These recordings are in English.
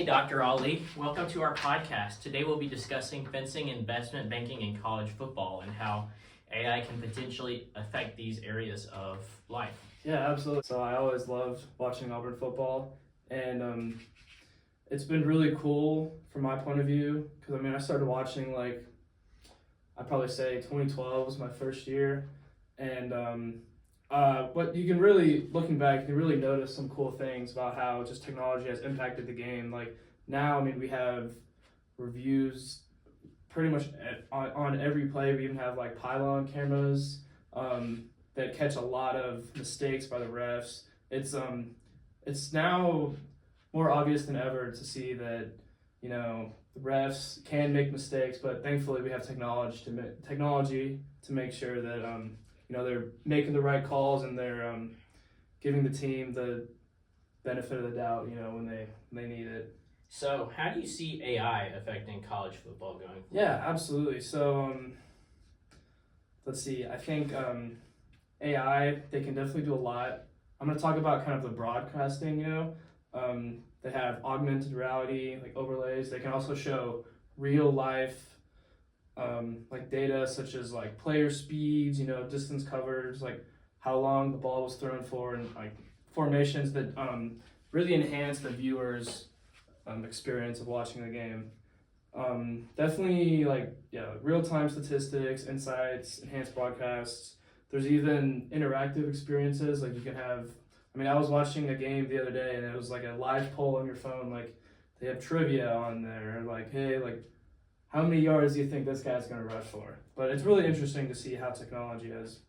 Hey, Dr. Ali. Welcome to our podcast. Today we'll be discussing fencing, investment banking, and college football and how AI can potentially affect these areas of life. Yeah, absolutely. So I always loved watching Auburn football, and it's been really cool from my point of view because I started watching I'd probably say 2012 was my first year, and but you can really, looking back, you can really notice some cool things about how just technology has impacted the game. Like now, we have reviews pretty much on every play. We even have like pylon cameras that catch a lot of mistakes by the refs. It's now more obvious than ever to see that the refs can make mistakes, but thankfully we have technology to make sure that they're making the right calls and they're giving the team the benefit of the doubt, when they need it. So how do you see AI affecting college football going forward? Yeah, absolutely. So let's see. I think AI, they can definitely do a lot. I'm going to talk about kind of the broadcasting, they have augmented reality, like overlays. They can also show real life data such as like player speeds, distance covers, like how long the ball was thrown for, and like formations that really enhance the viewer's experience of watching the game. Definitely real-time statistics, insights, enhanced broadcasts. There's even interactive experiences, like you can have, I was watching a game the other day and it was like a live poll on your phone, like they have trivia on there, like, hey, like how many yards do you think this guy's going to rush for? But it's really interesting to see how technology has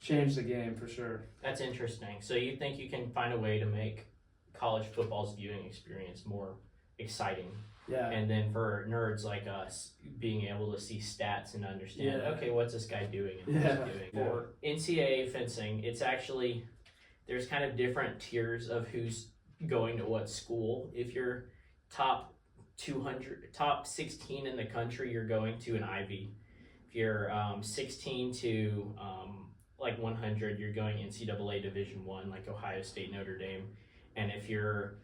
changed the game for sure. That's interesting. So you think you can find a way to make college football's viewing experience more exciting? Yeah. And then for nerds like us, being able to see stats and understand, okay, what's this guy doing and what's he doing? Yeah. For NCAA fencing, it's actually, there's kind of different tiers of who's going to what school. If you're top 16 in the country, you're going to an Ivy. If you're 16 to 100, you're going NCAA Division I, like Ohio State, Notre Dame. And if you're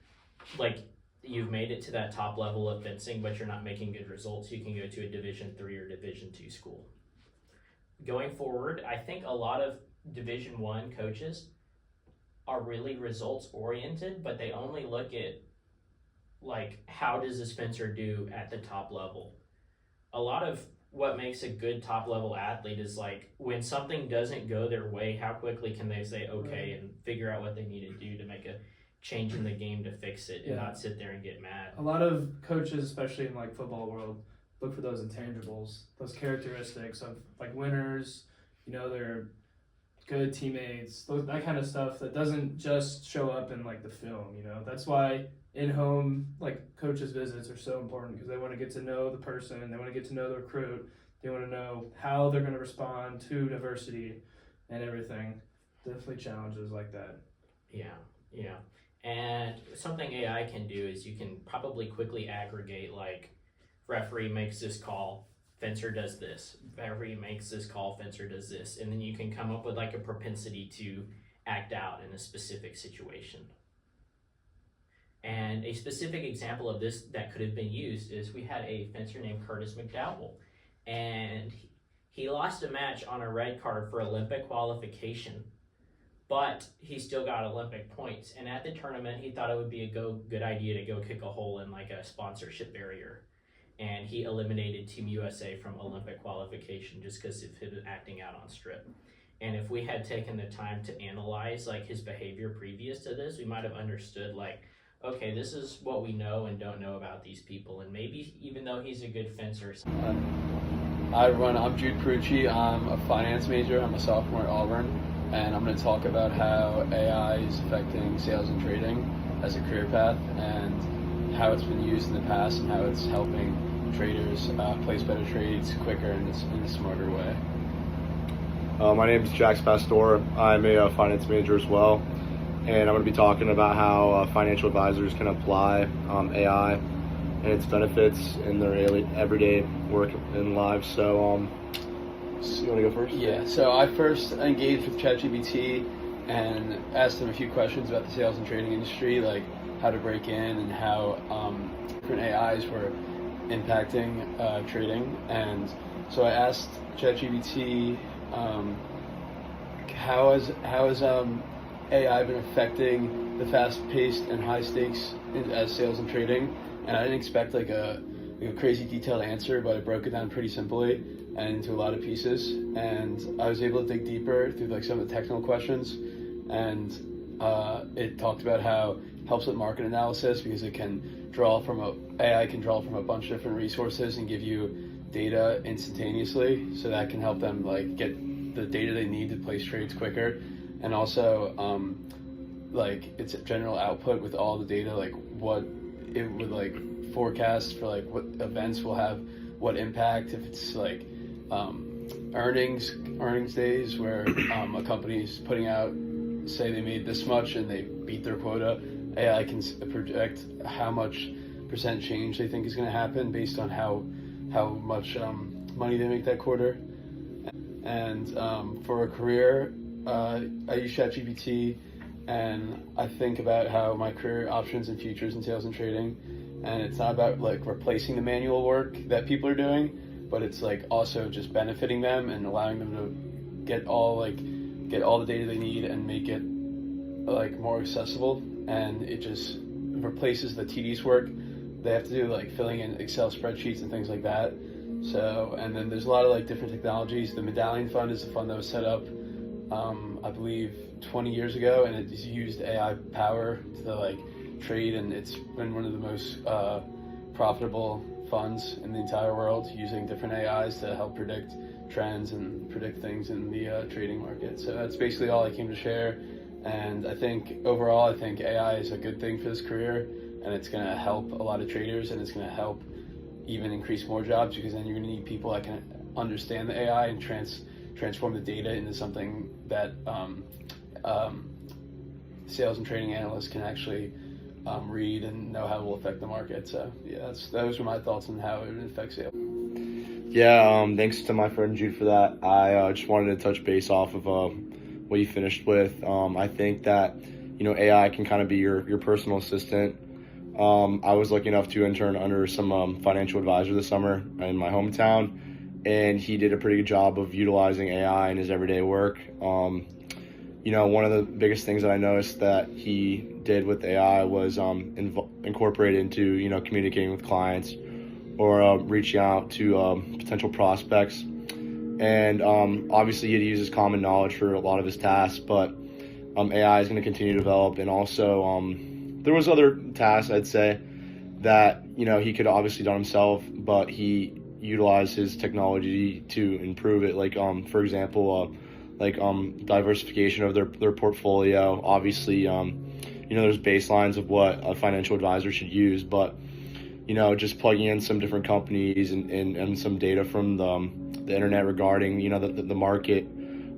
you've made it to that top level of fencing, but you're not making good results, you can go to a Division III or Division II school. Going forward, I think a lot of Division I coaches are really results oriented, but they only look at how does this fencer do at the top level. A lot of what makes a good top level athlete is when something doesn't go their way, how quickly can they say okay and figure out what they need to do to make a change in the game to fix it and not sit there and get mad. A lot of coaches, especially in football world, look for those intangibles, those characteristics of winners, they're good teammates, that kind of stuff that doesn't just show up in the film. That's why in-home coaches visits are so important, because they want to get to know the person, they want to get to know the recruit, they want to know how they're going to respond to diversity and everything. Definitely challenges like that. Yeah. And something AI can do is you can probably quickly aggregate, referee makes this call, fencer does this, referee makes this call, fencer does this, and then you can come up with a propensity to act out in a specific situation. And a specific example of this that could have been used is we had a fencer named Curtis McDowell, and he lost a match on a red card for Olympic qualification, but he still got Olympic points. And at the tournament, he thought it would be a good idea to go kick a hole in a sponsorship barrier. And he eliminated Team USA from Olympic qualification just because of him acting out on strip. And if we had taken the time to analyze his behavior previous to this, we might have understood okay, this is what we know and don't know about these people. And maybe even though he's a good fencer. Hi everyone, I'm Jude Perucci. I'm a finance major. I'm a sophomore at Auburn. And I'm going to talk about how AI is affecting sales and trading as a career path, and how it's been used in the past and how it's helping traders place better trades quicker and in a smarter way. My name is Jax Pastor. I'm a finance major as well, and I'm going to be talking about how financial advisors can apply AI and its benefits in their everyday work and lives. So you want to go first? Yeah, so I first engaged with ChatGPT and asked them a few questions about the sales and trading industry, how to break in and how different AIs were impacting trading. And so I asked ChatGPT, how has AI been affecting the fast-paced and high-stakes as sales and trading? And I didn't expect like a crazy detailed answer, but I broke it down pretty simply and into a lot of pieces. And I was able to dig deeper through like some of the technical questions. And it talked about how it helps with market analysis because it can AI can draw from a bunch of different resources and give you data instantaneously. So that can help them like get the data they need to place trades quicker. And also like its general output with all the data, like what it would like forecast for like what events will have what impact, if it's like earnings days where a company's putting out, say they made this much and they beat their quota, AI can project how much percent change they think is going to happen based on how much money they make that quarter. And for a career, I use ChatGPT, and I think about how my career options and futures in sales and trading, and it's not about like replacing the manual work that people are doing, but it's like also just benefiting them and allowing them to get all the data they need and make it like more accessible. And it just replaces the tedious work they have to do, like filling in Excel spreadsheets and things like that. So, and then there's a lot of like different technologies. The Medallion Fund is a fund that was set up I believe 20 years ago, and it's used AI power to like trade, and it's been one of the most profitable funds in the entire world, using different AIs to help predict trends and predict things in the trading market. So that's basically all I came to share. And I think overall, I think AI is a good thing for this career, and it's going to help a lot of traders, and it's going to help even increase more jobs, because then you're going to need people that can understand the AI and transform the data into something that sales and trading analysts can actually read and know how it will affect the market. So yeah, those are my thoughts on how it affects sales. Yeah, thanks to my friend Jude for that. I just wanted to touch base off of what you finished with. I think that, AI can kind of be your personal assistant. I was lucky enough to intern under some financial advisor this summer in my hometown, and he did a pretty good job of utilizing AI in his everyday work. One of the biggest things that I noticed that he did with AI was incorporate into, communicating with clients or reaching out to potential prospects. And obviously he uses common knowledge for a lot of his tasks, but AI is going to continue to develop. And also there was other tasks, I'd say, that, he could obviously done himself, but he utilized his technology to improve it. Like, for example, diversification of their portfolio. Obviously, there's baselines of what a financial advisor should use, but, just plugging in some different companies and some data from the internet regarding, the market,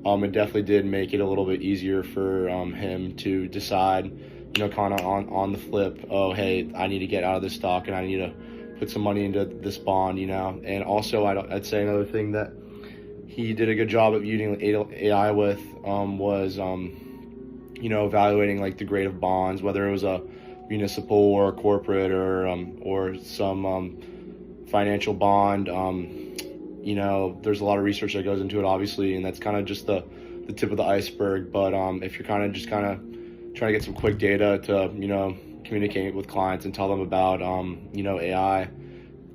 it definitely did make it a little bit easier for him to decide, kind of on the flip, oh, hey, I need to get out of this stock and I need to put some money into this bond, And also, I'd say another thing that he did a good job of using AI with was, evaluating like the grade of bonds, whether it was a municipal or corporate or some financial bond. There's a lot of research that goes into it, obviously, and that's kind of just the tip of the iceberg. But if you're kind of trying to get some quick data to, communicate with clients and tell them about, AI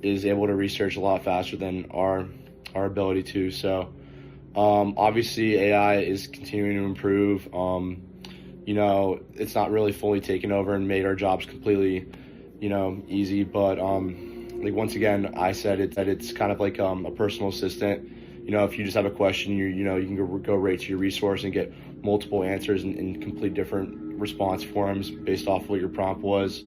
is able to research a lot faster than our ability to. So, obviously AI is continuing to improve. It's not really fully taken over and made our jobs completely, easy, but, once again, I said that it's kind of like a personal assistant. If you just have a question, you can go right to your resource and get multiple answers in complete different response forms based off what your prompt was.